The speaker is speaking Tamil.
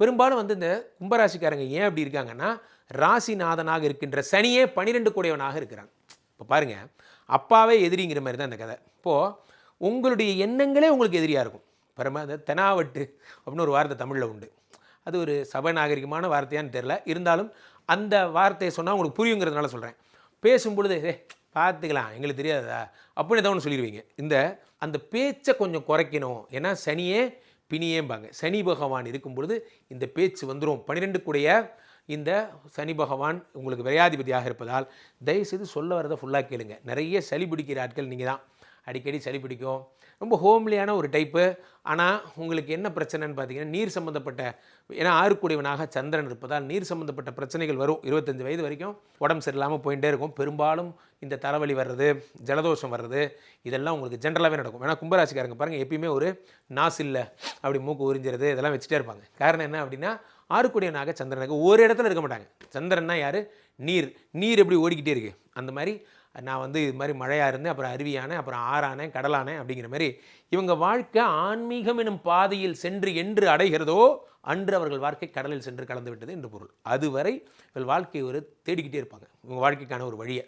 பெரும்பாலும் வந்து இந்த கும்பராசிக்காரங்க ஏன் அப்படி இருக்காங்கன்னா, ராசிநாதனாக இருக்கின்ற சனியே 12 கூடையவனாக இருக்கிறாங்க. இப்போ பாருங்கள், அப்பாவே எதிரிங்கிற மாதிரி தான் இந்த கதை. இப்போது உங்களுடைய எண்ணங்களே உங்களுக்கு எதிரியாக இருக்கும். பரம அந்த தெனாவட்டு அப்படின்னு ஒரு வார்த்தை தமிழில் உண்டு. அது ஒரு சபநாகரிகமான வார்த்தையான்னு தெரில. இருந்தாலும் அந்த வார்த்தையை சொன்னால் உங்களுக்கு புரியுங்கிறதுனால சொல்கிறேன். பேசும்பொழுது பார்த்துக்கலாம், எங்களுக்கு தெரியாதா அப்படின்னு ஏதோ ஒன்று சொல்லிடுவீங்க. அந்த பேச்சை கொஞ்சம் குறைக்கணும். ஏன்னா சனியே பிணியேம்பாங்க. சனி பகவான் இருக்கும் பொழுது இந்த பேச்சு வந்துடும். 12 கூடைய இந்த சனி பகவான் உங்களுக்கு விரையாதிபதியாக இருப்பதால் தயவுசெய்து சொல்ல வரதை ஃபுல்லாக கேளுங்க. நிறைய சளி பிடிக்கிற ஆட்கள் நீங்கள் தான். அடிக்கடி சளி பிடிக்கும். ரொம்ப ஹோம்லியான ஒரு டைப்பு. ஆனால் உங்களுக்கு என்ன பிரச்சனைன்னு பார்த்தீங்கன்னா, நீர் சம்மந்தப்பட்ட, ஏன்னா 6 கூடையவனாக சந்திரன் இருப்பதால் நீர் சம்மந்தப்பட்ட பிரச்சனைகள் வரும். 25 வயது வரைக்கும் உடம்பு சரியில்லாமல் போயிட்டே இருக்கும். பெரும்பாலும் இந்த தலைவலி வர்றது, ஜலதோஷம் வர்றது, இதெல்லாம் உங்களுக்கு ஜென்ரலாகவே நடக்கும். ஏன்னா கும்பராசிக்காரங்க பாருங்கள், எப்பயுமே ஒரு நாசில்ல அப்படி மூக்கு உறிஞ்சிறது இதெல்லாம் வச்சுட்டே இருப்பாங்க. காரணம் என்ன அப்படின்னா, 6 கூடையவனாக சந்திரனுக்கு ஒரு இடத்துல இருக்க மாட்டாங்க. சந்திரன்னா யார்? நீர். நீர் எப்படி ஓடிக்கிட்டே இருக்குது. அந்த மாதிரி நான் வந்து இது மாதிரி மழையாக இருந்தேன், அப்புறம் அருவியானேன், அப்புறம் ஆறானேன், கடலானேன் அப்படிங்கிற மாதிரி இவங்க வாழ்க்கை ஆன்மீகம் எனும் பாதையில் சென்று என்று அடைகிறதோ அன்று அவர்கள் வாழ்க்கை கடலில் சென்று கலந்து விட்டது என்று பொருள். அதுவரை இவர்கள் வாழ்க்கை ஒரு தேடிக்கிட்டே இருப்பாங்க, இவங்க வாழ்க்கைக்கான ஒரு வழியை.